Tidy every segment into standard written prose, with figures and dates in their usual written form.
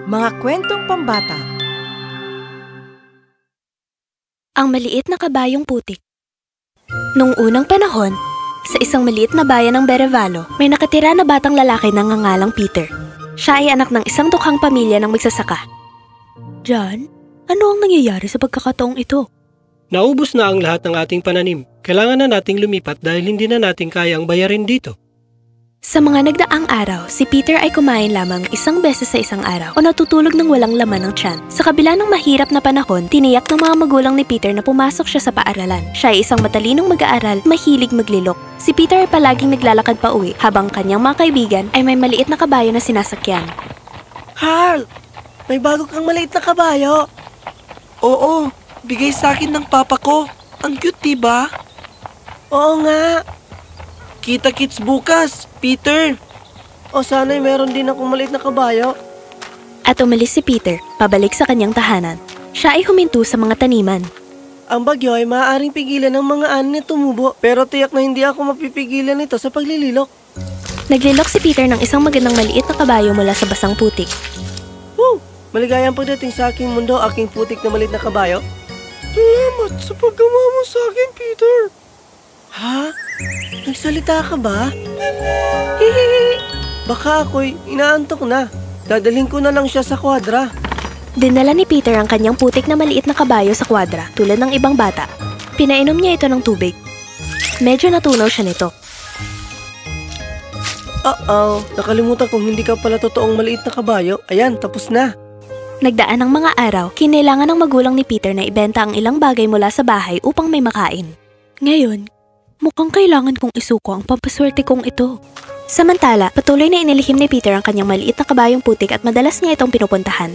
Mga kwentong pambata. Ang maliit na kabayong putik. Nung unang panahon, sa isang maliit na bayan ng Berevalo, may nakatira na batang lalaki na ngangalang Peter. Siya ay anak ng isang tukhang pamilya ng magsasaka. John, ano ang nangyayari sa pagkakataong ito? Naubos na ang lahat ng ating pananim. Kailangan na nating lumipat dahil hindi na natin kayang bayarin dito. Sa mga nagdaang araw, si Peter ay kumain lamang isang beses sa isang araw o natutulog ng walang laman ng tiyan. Sa kabila ng mahirap na panahon, tiniyak ng mga magulang ni Peter na pumasok siya sa paaralan. Siya ay isang matalinong mag-aaral, mahilig maglilok. Si Peter ay palaging naglalakad pa uwi habang kanyang mga kaibigan ay may maliit na kabayo na sinasakyan. Carl! May bago kang maliit na kabayo. Oo, bigay sa akin ng papa ko. Ang cute, diba? Oo nga. Kita-kits bukas, Peter. O sana'y meron din akong maliit na kabayo. At umalis si Peter, pabalik sa kanyang tahanan. Siya ay huminto sa mga taniman. Ang bagyo ay maaaring pigilan ng mga ani na tumubo, pero tiyak na hindi ako mapipigilan nito sa paglililok. Naglilok si Peter ng isang magandang maliit na kabayo mula sa basang putik. Woo! Maligayang pagdating sa aking mundo, aking putik na maliit na kabayo. Salamat sa paggawa mo sa akin, Peter. Ha? Nagsalita ka ba? Hihihi! Baka ako'y inaantok na. Dadalhin ko na lang siya sa kwadra. Dinala ni Peter ang kanyang putik na maliit na kabayo sa kwadra tulad ng ibang bata. Pinainom niya ito ng tubig. Medyo natunaw siya nito. Nakalimutan kong hindi ka pala totoong maliit na kabayo. Ayan, tapos na. Nagdaan ng mga araw, kinailangan ng magulang ni Peter na ibenta ang ilang bagay mula sa bahay upang may makain. Ngayon, mukhang kailangan kong isuko ang pampaswerte kong ito. Samantala, patuloy na inilihim ni Peter ang kanyang maliit na kabayong putik at madalas niya itong pinupuntahan.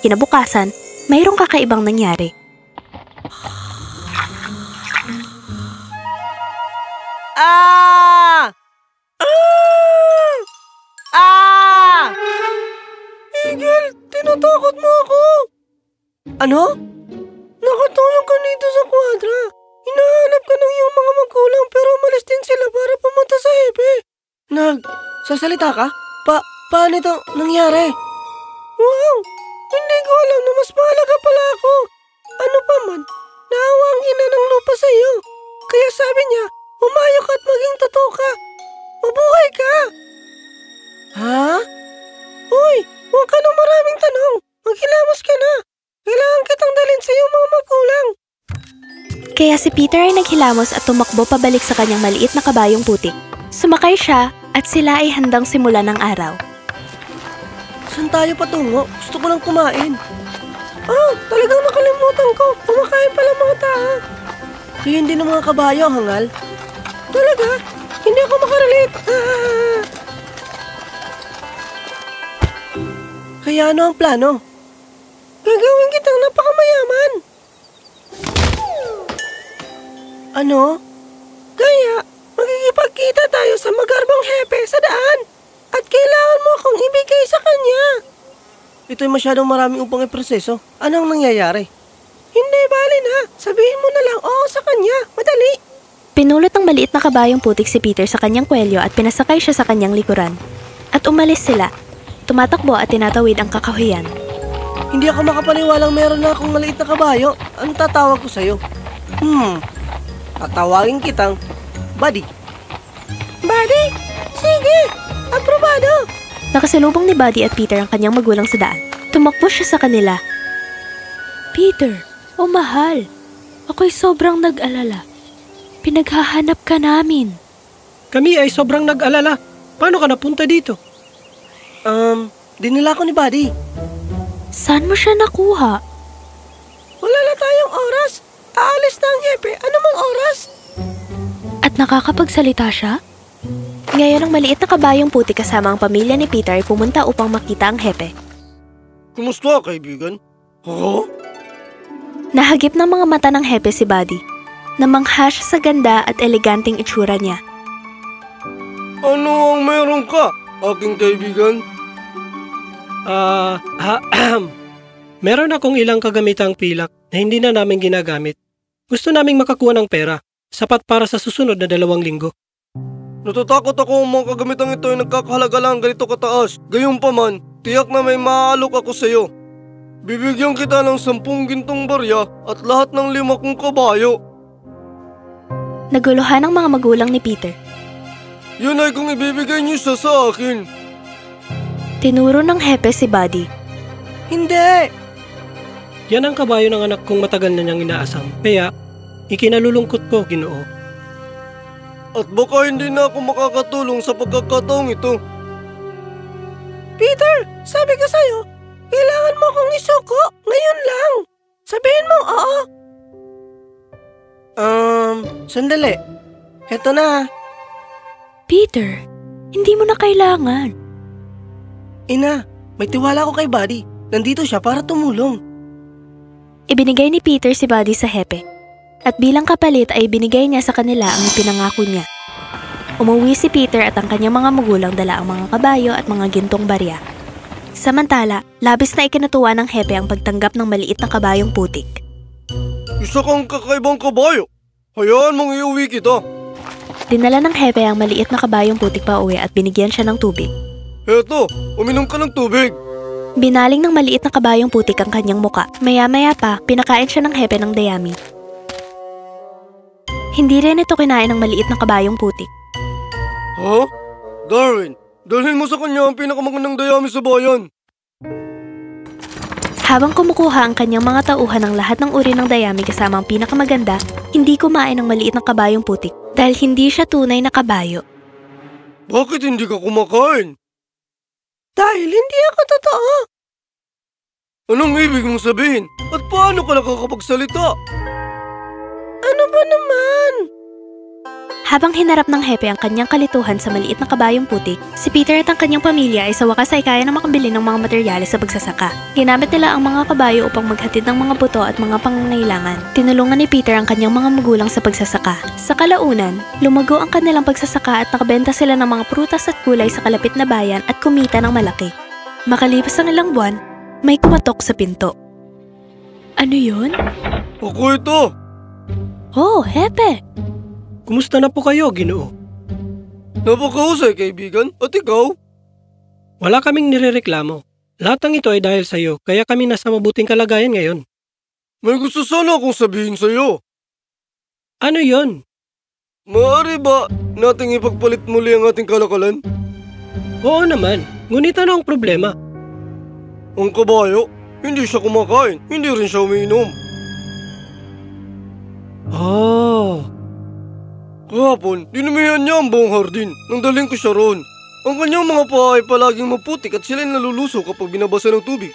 Kinabukasan, mayroong kakaibang nangyari. Ah! Ah! Ah! Miguel, tinatakot mo ako. Ano? Nakatulong ka dito sa kwadra. Hinahanap ka ng iyong mga magulang pero umalis din sila para pumunta sa hepe. Sasalita ka? Paano ito nangyari? Wow! Hindi ko alam na mas mahalaga pala ako. Ano pa man, naawa ang ina ng lupa sa iyo. Kaya sabi niya, umayo ka at maging totoo ka. Mabuhay ka! Ha? Uy, huwag ka nang maraming tanong. Maghilamos ka na. Kailangan kitang dalhin sa iyong mga magulang. Kaya si Peter ay naghilamos at tumakbo pabalik sa kanyang maliit na kabayong putik. Sumakay siya at sila ay handang simulan ng araw. Saan tayo patungo? Gusto ko lang kumain. Talagang nakalimutan ko. Kumakain pala mga tao. Kaya hindi ng mga kabayo, hangal. Talaga? Hindi ako makarelate. Kaya ano ang plano? Gagawin kitang napakamayaman. Ano? Kaya, magkikipagkita tayo sa magarbang hepe sa daan. At kailangan mo akong ibigay sa kanya. Ito'y masyadong maraming upang iproseso. Anong nangyayari? Hindi, bali na. Sabihin mo na lang oo sa kanya. Madali. Pinulot ng maliit na kabayong putik si Peter sa kanyang kwelyo at pinasakay siya sa kanyang likuran. At umalis sila. Tumatakbo at tinatawid ang kakahuyan. Hindi ako makapaniwalang meron na akong maliit na kabayo. Ang tatawag ko sa'yo? Tatawagin kitang Buddy. Buddy? Sige! Aprobado! Nakasalubong ni Buddy at Peter ang kanyang magulang sa daan. Tumakbo siya sa kanila. Peter, mahal. Ako'y sobrang nag-alala. Pinaghahanap ka namin. Kami ay sobrang nag-alala. Paano ka napunta dito? Dinala ko ni Buddy. Saan mo siya nakuha? Wala na tayong oras. Aalis na ang hepe. Ano mang oras? At nakakapagsalita siya? Ngayon ang maliit na kabayong putik kasama ang pamilya ni Peter ay pumunta upang makita ang hepe. Kumusta, kaibigan? Oo? Nahagip ng mga mata ng hepe si Buddy. Namangha siya sa ganda at eleganteng itsura niya. Ano ang meron ka, aking kaibigan? Meron akong ilang kagamitang pilak na hindi na namin ginagamit. Gusto naming makakuha ng pera, sapat para sa susunod na 2 linggo. Natatakot ako ang mga kagamitang ito ay nagkakahalaga lang ganito kataas. Gayunpaman, Tiyak na may maalok ako sa'yo. Bibigyan kita ng 10 gintong barya at lahat ng 5 kong kabayo. Naguluhan ang mga magulang ni Peter. Yun ay kung ibibigay niyo siya sa akin. Tinuro ng hepe si Buddy. Hindi! Yan ang kabayo ng anak kong matagal na niyang inaasam. Kaya, ikinalulungkot ko, Ginoo. At baka hindi na ako makakatulong sa pagkakataong ito. Peter, sabi ko sa'yo, kailangan mo akong isuko ngayon lang. Sabihin mo oo. Sandali. Heto na. Peter, hindi mo na kailangan. Ina, may tiwala ko kay Buddy. Nandito siya para tumulong. Ibinigay ni Peter si Buddy sa hepe. At bilang kapalit ay binigay niya sa kanila ang ipinangako niya. Umuwi si Peter at ang kanyang mga magulang dala ang mga kabayo at mga gintong barya. Samantala, labis na ikinatuwa ng hepe ang pagtanggap ng maliit na kabayong putik. Isa kang kakaibang kabayo. Hayaan mong iuwi kita. Dinala ng hepe ang maliit na kabayong putik pa uwi at binigyan siya ng tubig. Heto, uminom ka ng tubig. Binaling ng maliit na kabayong putik ang kanyang muka. Maya-maya pa, pinakain siya ng hepe ng dayami. Hindi rin ito kinain ng maliit na kabayong putik. Ha? Darwin, dalhin mo sa kanya ang pinakamagandang dayami sa bayan. Habang kumukuha ang kanyang mga tauhan ng lahat ng uri ng dayami kasama ang pinakamaganda, hindi kumain ng maliit na kabayong putik dahil hindi siya tunay na kabayo. Bakit hindi ka kumakain? Dahil hindi ako totoo. Anong ibig mong sabihin? At paano ka nakakapagsalita? Ano ba naman? Habang hinarap ng hepe ang kanyang kalituhan sa maliit na kabayong putik, si Peter at ang kanyang pamilya ay sa wakas ay kaya na makabili ng mga materyales sa pagsasaka. Ginamit nila ang mga kabayo upang maghatid ng mga buto at mga pangangailangan. Tinulungan ni Peter ang kanyang mga magulang sa pagsasaka. Sa kalaunan, lumago ang kanilang pagsasaka at nakabenta sila ng mga prutas at gulay sa kalapit na bayan at kumita ng malaki. Makalipas ang ilang buwan, may kumatok sa pinto. Ano yun? Ako ito. Oh, hepe! Kumusta na po kayo, Ginoo? Napakahusay, kaibigan. At ikaw? Wala kaming nirereklamo. Lahat ng ito ay dahil sa iyo, kaya kami nasa mabuting kalagayan ngayon. May gusto sana akong sabihin sa iyo. Ano yon? Maaari ba nating ipagpalit muli ang ating kalakalan? Oo naman, ngunit ano ang problema? Ang kabayo, hindi siya kumakain, hindi rin siya umiinom. Oh... Kahapon, dinumihan niya ang buong hardin nang daling ko siya roon. Ang kanyang mga paa ay palaging maputik at sila'y naluluso kapag binabasa ng tubig.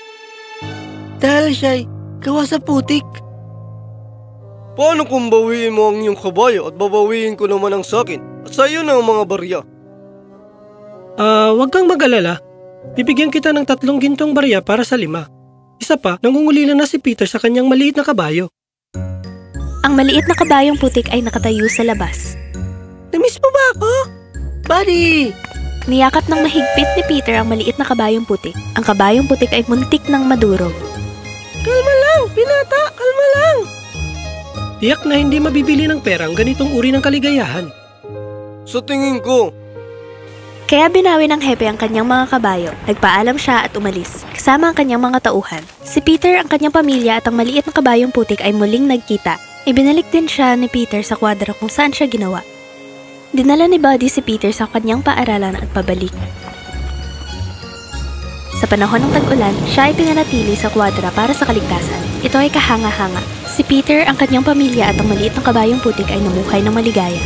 Dahil siya'y gawa sa putik. Paano kung bawiin mo ang iyong kabayo at babawiin ko naman ang sakin at sa iyo na ang mga barya? Wag kang mag-alala. Bibigyan kita ng 3 gintong barya para sa 5. Isa pa, nangungulila na si Peter sa kanyang maliit na kabayo. Ang maliit na kabayong putik ay nakatayo sa labas. Namiss mo ba ako? Buddy! Niyakap ng mahigpit ni Peter ang maliit na kabayong putik. Ang kabayong putik ay muntik ng madurog. Kalma lang, binata! Kalma lang! Tiyak na hindi mabibili ng pera ang ganitong uri ng kaligayahan. Sa tingin ko. Kaya binawi ng hepe ang kanyang mga kabayo. Nagpaalam siya at umalis, kasama ang kanyang mga tauhan. Si Peter, ang kanyang pamilya at ang maliit na kabayong putik ay muling nagkita. Ibinalik din siya ni Peter sa kwadra kung saan siya ginawa. Dinala ni Buddy si Peter sa kanyang paaralan at pabalik. Sa panahon ng tag-ulan, siya ay pinanatili sa kwadra para sa kaligtasan. Ito ay kahanga-hanga. Si Peter, ang kanyang pamilya at ang maliit na kabayong putik ay namuhay ng maligaya.